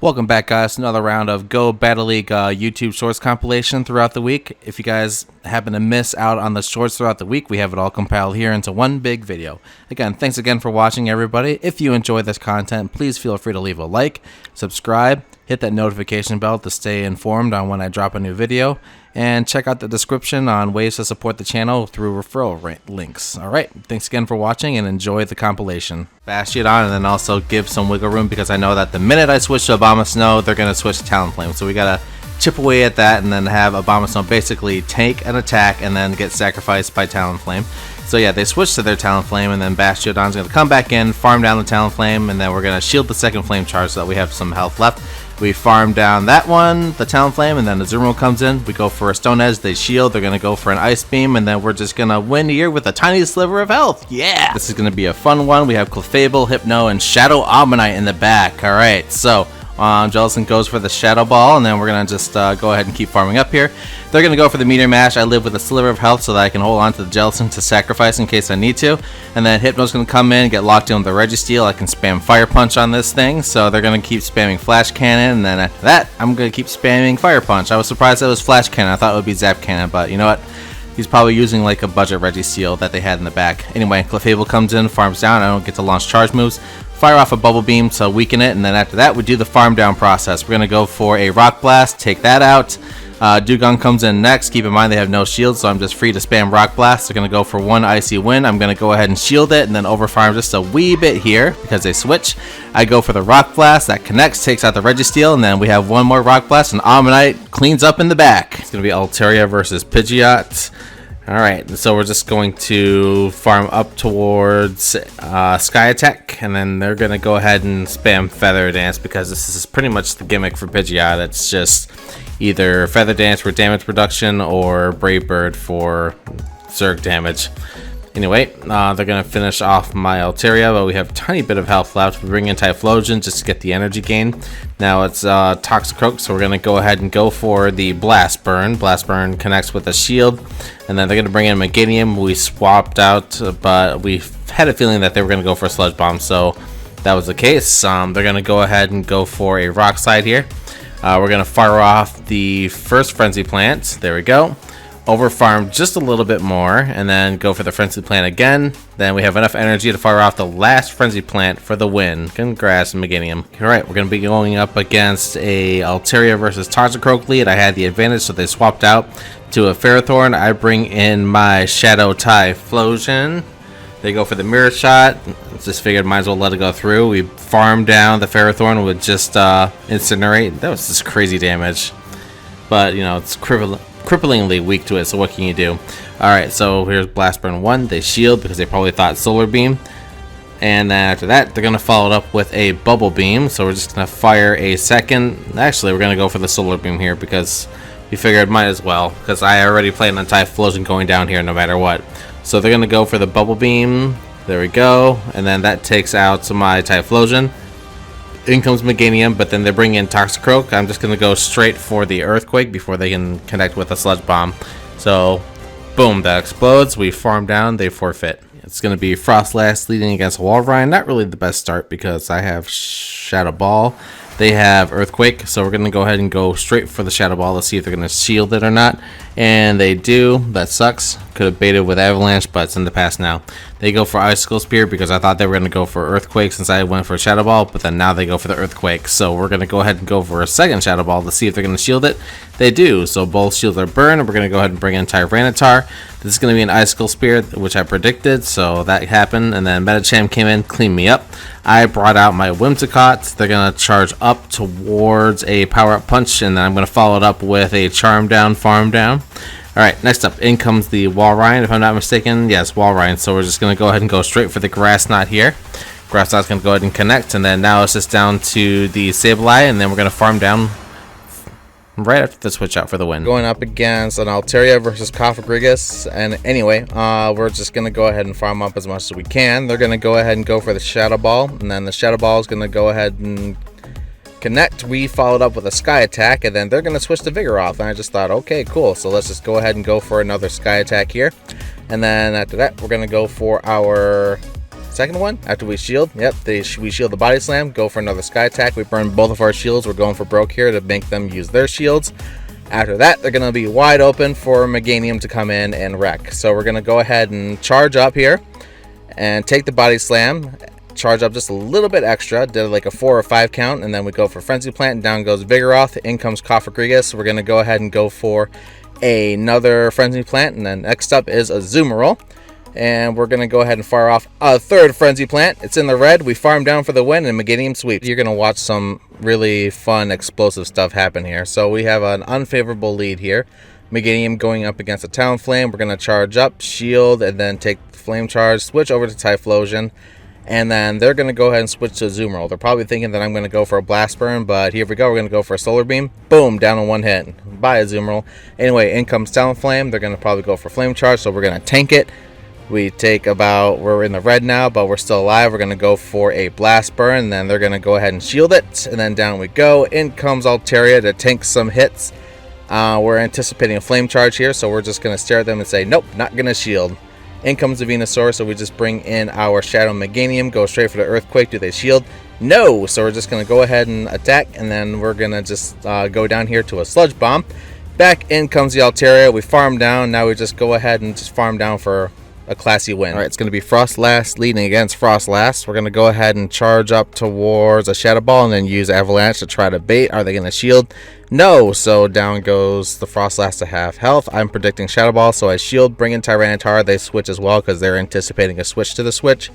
Welcome back, guys, to another round of Go Battle League YouTube Shorts compilation throughout the week. If you guys happen to miss out on the shorts throughout the week, we have it all compiled here into one big video. Again, thanks again for watching, everybody. If you enjoy this content, please feel free to leave a like, subscribe, hit that notification bell to stay informed on when I drop a new video, and check out the description on ways to support the channel through referral links. Alright, thanks again for watching and enjoy the compilation. Bash it on and then also give some wiggle room, because I know that the minute I switch to Obama Snow, they're going to switch to Talonflame. So we got to chip away at that and then have Obama Snow basically take an attack and then get sacrificed by Talonflame. So yeah, they switched to their Talonflame, and then Bastiodon's going to come back in, farm down the Talonflame, and then we're going to shield the second Flame Charge so that we have some health left. We farm down that one, the Talonflame, and then the Azumarill comes in. We go for a Stone Edge, they shield, they're going to go for an Ice Beam, and then we're just going to win here with a tiny sliver of health. Yeah! This is going to be a fun one. We have Clefable, Hypno, and Shadow Omanyte in the back. Alright, so Jellicent goes for the Shadow Ball, and then we're going to just go ahead and keep farming up here. They're going to go for the Meteor Mash. I live with a sliver of health so that I can hold on to the Jellicent to sacrifice in case I need to. And then Hypno's going to come in, get locked in with the Registeel. I can spam Fire Punch on this thing, so they're going to keep spamming Flash Cannon, and then after that, I'm going to keep spamming Fire Punch. I was surprised that it was Flash Cannon. I thought it would be Zap Cannon, but you know what? He's probably using like a budget Registeel that they had in the back. Anyway, Clefable comes in, farms down. I don't get to launch charge moves. Fire off a Bubble Beam to weaken it, and then after that we do the farm down process. We're going to go for a Rock Blast, take that out. Dewgong comes in next. Keep in mind they have no shield, so I'm just free to spam Rock Blast. They're going to go for one Icy Wind. I'm going to go ahead and shield it and then overfarm just a wee bit here because they switch. I go for the Rock Blast. That connects, takes out the Registeel, and then we have one more Rock Blast, and Omanyte cleans up in the back. It's going to be Altaria versus Pidgeot. Alright, so we're just going to farm up towards Sky Attack, and then they're going to go ahead and spam Feather Dance because this is pretty much the gimmick for Pidgeot. It's just either Feather Dance for damage production or Brave Bird for Zerg damage. Anyway, they're going to finish off my Altaria, but we have a tiny bit of health left. We bring in Typhlosion just to get the energy gain. Now it's Toxicroak, so we're going to go ahead and go for the Blast Burn. Blast Burn connects with a shield, and then they're going to bring in Meganium. We swapped out, but we had a feeling that they were going to go for a Sludge Bomb, so that was the case. They're going to go ahead and go for a Rock Slide here. We're going to fire off the first Frenzy Plant. There we go. Overfarm just a little bit more, and then go for the Frenzy Plant again. Then we have enough energy to fire off the last Frenzy Plant for the win. Congrats, Meganium. Alright, we're going to be going up against a Altaria versus Toxicroak lead. I had the advantage, so they swapped out to a Ferrothorn. I bring in my Shadow Typhlosion. They go for the Mirror Shot. Just figured might as well let it go through. We farm down the Ferrothorn with just Incinerate. That was just crazy damage. But, you know, it's cripplingly weak to it, so what can you do? Alright, so here's Blast Burn 1. They shield because they probably thought Solar Beam. And then after that, they're going to follow it up with a Bubble Beam. So we're just going to fire a second. Actually, we're going to go for the Solar Beam here because we figured might as well. Because I already played on Typhlosion going down here no matter what. So they're going to go for the Bubble Beam. There we go. And then that takes out my Typhlosion. In comes Meganium, but then they bring in Toxicroak. I'm just going to go straight for the Earthquake before they can connect with a Sludge Bomb. So, boom, that explodes. We farm down, they forfeit. It's going to be Frostlass leading against Walrein. Not really the best start because I have Shadow Ball. They have Earthquake, so we're going to go ahead and go straight for the Shadow Ball to see if they're going to shield it or not. And they do. That sucks. Could have baited with Avalanche, but it's in the past now. They go for Icicle Spear because I thought they were going to go for Earthquake since I went for Shadow Ball, but then now they go for the Earthquake. So we're going to go ahead and go for a second Shadow Ball to see if they're going to shield it. They do. So both shields are burned. We're going to go ahead and bring in Tyranitar. This is going to be an Icicle Spear, which I predicted, so that happened. And then Metacham came in, cleaned me up. I brought out my Whimsicott. They're going to charge up towards a Power-Up Punch, and then I'm going to follow it up with a Charm Down, Farm Down. Alright, next up, in comes the Walrein, if I'm not mistaken. Yes, Walrein. So we're just going to go ahead and go straight for the Grass Knot here. Grass Knot's going to go ahead and connect, and then now it's just down to the Sableye, and then we're going to farm down right after the switch out for the win. Going up against an Altaria versus Cofagrigus, and anyway, we're just going to go ahead and farm up as much as we can. They're going to go ahead and go for the Shadow Ball, and then the Shadow Ball is going to go ahead and connect. We followed up with a Sky Attack, and then they're going to switch to Vigoroth, and I just thought, okay, cool, so let's just go ahead and go for another Sky Attack here. And then after that, we're going to go for our second one after we shield. Yep, we shield the body slam, go for another sky attack. We burn both of our shields. We're going for broke here to make them use their shields. After that, they're going to be wide open for Meganium to come in and wreck. So we're going to go ahead and charge up here and take the body slam, charge up just a little bit extra, did like a 4 or 5 count, and then we go for Frenzy Plant, and down goes Vigoroth, in comes Cofagrigus. So we're going to go ahead and go for another Frenzy Plant, and then next up is a Zoomerol. And we're going to go ahead and fire off a third Frenzy Plant. It's in the red. We farm down for the win and Meganium sweep. You're going to watch some really fun, explosive stuff happen here. So we have an unfavorable lead here. Meganium going up against a Talonflame. We're going to charge up, shield, and then take the Flame Charge, switch over to Typhlosion. And then they're going to go ahead and switch to Zoomerol. They're probably thinking that I'm going to go for a Blast Burn, but here we go. We're going to go for a Solar Beam. Boom, down in one hit. Bye, a Zoomerol. Anyway, in comes Talonflame. They're going to probably go for Flame Charge, so we're going to tank it. We take we're in the red now, but we're still alive. We're going to go for a Blast Burn, and then they're going to go ahead and shield it, and then down we go. In comes Altaria to tank some hits. We're anticipating a Flame Charge here, so we're just going to stare at them and say, nope, not going to shield. In comes the Venusaur, so we just bring in our Shadow Meganium, go straight for the Earthquake. Do they shield? No! So we're just going to go ahead and attack, and then we're going to just go down here to a Sludge Bomb. Back in comes the Altaria. We farm down. Now we just go ahead and just farm down for a classy win. Alright, it's going to be Frostlass leading against Frostlass. We're going to go ahead and charge up towards a Shadow Ball and then use Avalanche to try to bait. Are they going to shield? No, so down goes the Frostlass to half health. I'm predicting Shadow Ball, so I shield, bring in Tyranitar. They switch as well because they're anticipating a switch to the switch.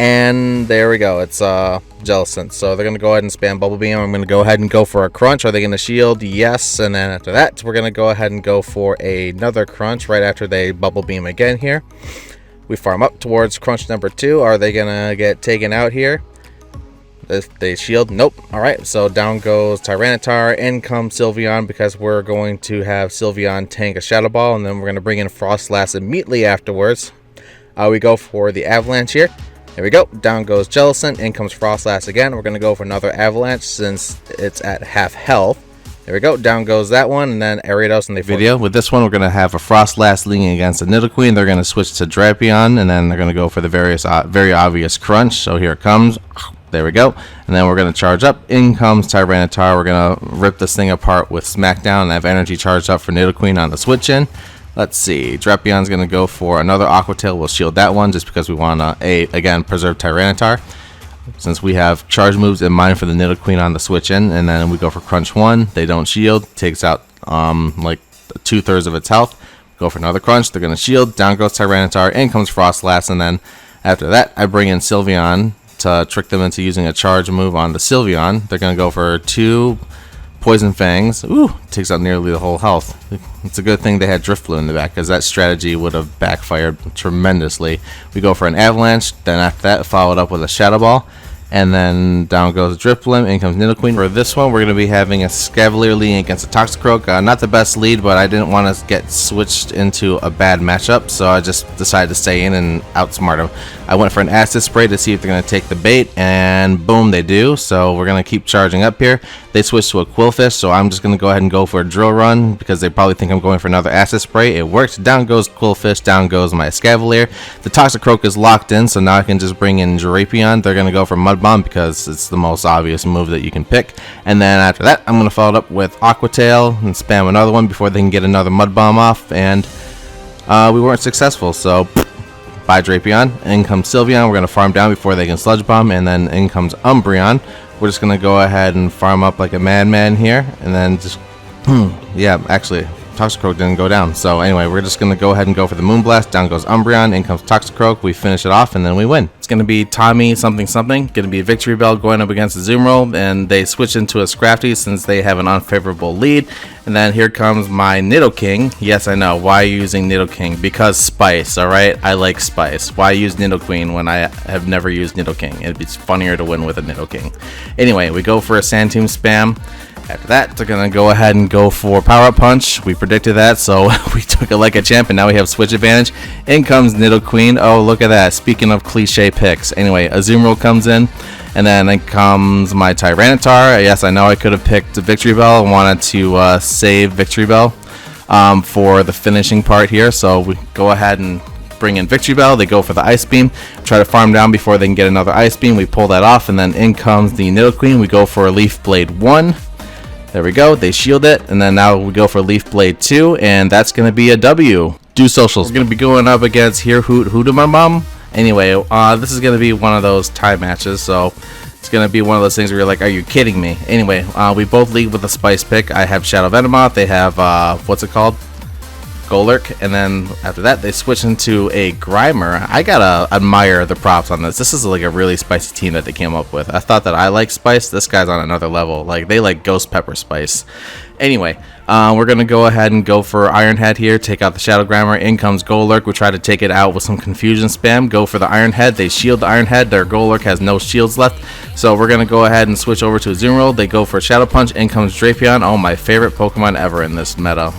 And there we go. It's Jellicent. So they're going to go ahead and spam Bubble Beam. I'm going to go ahead and go for a Crunch. Are they going to shield? Yes. And then after that, we're going to go ahead and go for another Crunch right after they Bubble Beam again here. We farm up towards Crunch number 2. Are they going to get taken out here? If they shield, nope. Alright, so down goes Tyranitar. In comes Sylveon because we're going to have Sylveon tank a Shadow Ball, and then we're going to bring in Frostlass immediately afterwards. We go for the Avalanche here. There we go. Down goes Jellicent. In comes Frostlass again. We're going to go for another Avalanche since it's at half health. There we go. Down goes that one, and then Ariados, and they video. With this one, we're going to have a Frostlass leaning against a Nidoqueen. They're going to switch to Drapion, and then they're going to go for the very obvious Crunch. So here it comes. There we go. And then we're going to charge up. In comes Tyranitar. We're going to rip this thing apart with Smackdown and have energy charged up for Nidoqueen on the switch in. Let's see. Drapion's going to go for another Aqua Tail. We'll shield that one just because we want to, again, preserve Tyranitar. Since we have charge moves in mind for the Nidoqueen on the switch in. And then we go for Crunch 1. They don't shield. Takes out like 2/3 of its health. Go for another Crunch. They're going to shield. Down goes Tyranitar. In comes Frostlass. And then after that, I bring in Sylveon to trick them into using a charge move on the Sylveon. They're going to go for 2 Poison Fangs. Ooh, takes out nearly the whole health. It's a good thing they had Drifloon in the back because that strategy would have backfired tremendously. We go for an Avalanche, then after that followed up with a Shadow Ball. And then down goes Drifloon, in comes Nidoqueen. For this one, we're going to be having a Scavalier leading against a Toxicroak. Not the best lead, but I didn't want to get switched into a bad matchup, so I just decided to stay in and outsmart them. I went for an Acid Spray to see if they're going to take the bait, and boom, they do. So we're going to keep charging up here. They switch to a Quillfish, so I'm just going to go ahead and go for a Drill Run because they probably think I'm going for another Acid Spray. It worked. Down goes Quillfish, down goes my Scavalier. The Toxicroak is locked in, so now I can just bring in Drapion. They're going to go for Mud Bomb because it's the most obvious move that you can pick. And then after that, I'm going to follow it up with Aqua Tail and spam another one before they can get another Mud Bomb off. And we weren't successful, so bye Drapion. In comes Sylveon. We're going to farm down before they can Sludge Bomb. And then in comes Umbreon. We're just going to go ahead and farm up like a madman here. And then just, yeah, actually, Toxicroak didn't go down. So anyway, we're just going to go ahead and go for the Moonblast. Down goes Umbreon. In comes Toxicroak. We finish it off, and then we win. It's going to be Tommy something. Going to be a Victory Bell going up against the Zoomerol. And they switch into a Scrafty since they have an unfavorable lead. And then here comes my Nidoking. Yes, I know. Why using Nidoking? Because Spice, alright? I like Spice. Why use Nidoqueen when I have never used Nidoking? It'd be funnier to win with a Nidoking. Anyway, we go for a Sand Tomb spam. After that, they're going to go ahead and go for Power Up Punch. We predicted that, so we took it like a champ, and now we have switch advantage. In comes Nidoqueen. Oh, look at that. Speaking of cliche picks. Anyway, a Azumarill comes in, and then comes my Tyranitar. Yes, I know I could have picked Victory Bell. I wanted to save Victory Bell for the finishing part here, so we go ahead and bring in Victory Bell. They go for the Ice Beam, try to farm down before they can get another Ice Beam. We pull that off, and then in comes the Nidoqueen. We go for a Leaf Blade 1. There we go. They shield it, and then now we go for Leaf Blade 2, and that's going to be a W. Do socials. We're going to be going up against Here Hoot Hoot-a-Mum-Mum. Anyway, this is going to be one of those tie matches, so it's going to be one of those things where you're like, are you kidding me? Anyway, we both lead with a Spice pick. I have Shadow Venomoth. They have, what's it called? Golurk, and then after that they switch into a Grimer. I gotta admire the props on this. This is like a really spicy team that they came up with. I thought that I like spice. This guy's on another level. Like, they like ghost pepper spice. Anyway, we're gonna go ahead and go for Iron Head here. Take out the Shadow Grimer. In comes Golurk. We try to take it out with some confusion spam. Go for the Iron Head. They shield the Iron Head. Their Golurk has no shields left, so we're gonna go ahead and switch over to Azumarill. They go for Shadow Punch. In comes Drapion. Oh, my favorite Pokemon ever in this meta.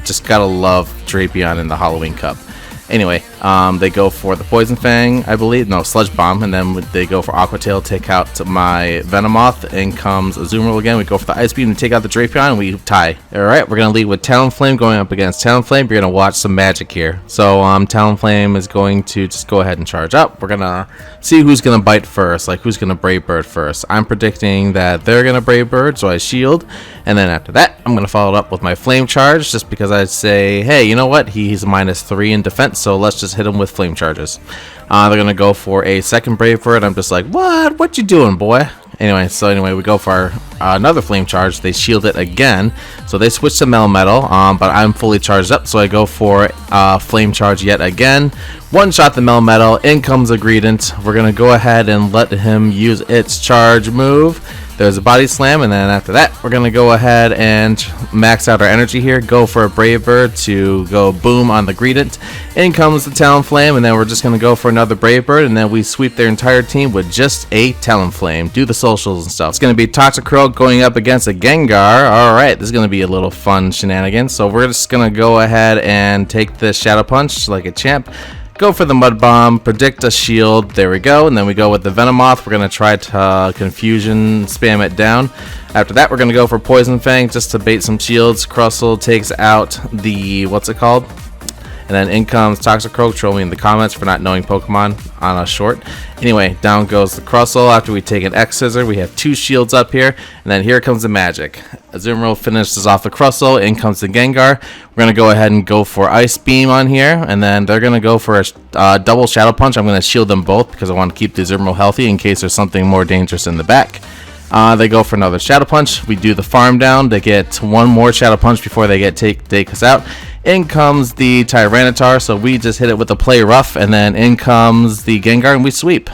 Just gotta love Drapion in the Halloween Cup. Anyway, they go for the Poison Fang, I believe. No, Sludge Bomb. And then they go for Aqua Tail, take out my Venomoth. In comes Azumarill again. We go for the Ice Beam to take out the Drapion, and we tie. Alright, we're going to lead with Talonflame going up against Talonflame. You're going to watch some magic here. So, Talonflame is going to just go ahead and charge up. We're going to see who's going to bite first, like who's going to Brave Bird first. I'm predicting that they're going to Brave Bird, so I shield. And then after that, I'm going to follow it up with my Flame Charge, just because I'd say, hey, you know what? He's -3 in defense, so let's just hit him with Flame Charges. They're going to go for a second Brave Bird. I'm just like, what you doing, boy? Anyway, we go for another Flame Charge. They shield it again, so they switch to Melmetal, but I'm fully charged up, so I go for Flame Charge yet again. One shot the Melmetal. In comes a Greedent. We're going to go ahead and let him use its charge move. There's a Body Slam, and then after that, we're going to go ahead and max out our energy here. Go for a Brave Bird to go boom on the Greedent. In comes the Talonflame, and then we're just going to go for another Brave Bird, and then we sweep their entire team with just a Talonflame. Do the socials and stuff. It's going to be Toxicroak going up against a Gengar. Alright, this is going to be a little fun shenanigans. So we're just going to go ahead and take this Shadow Punch like a champ. Go for the Mud Bomb, predict a shield, there we go, and then we go with the Venomoth. We're going to try to Confusion spam it down. After that, we're going to go for Poison Fang just to bait some shields. Crustle takes out the, what's it called? And then in comes Toxicroak, troll me in the comments for not knowing Pokemon on a short. Anyway, down goes the Crustle. After we take an X-Scissor, we have 2 shields up here. And then here comes the magic. Azumarill finishes off the Crustle. In comes the Gengar. We're going to go ahead and go for Ice Beam on here. And then they're going to go for a double Shadow Punch. I'm going to shield them both because I want to keep the Azumarill healthy in case there's something more dangerous in the back. They go for another Shadow Punch. We do the farm down. They get one more Shadow Punch before they take us out. In comes the Tyranitar, so we just hit it with a Play Rough, and then in comes the Gengar, and we sweep.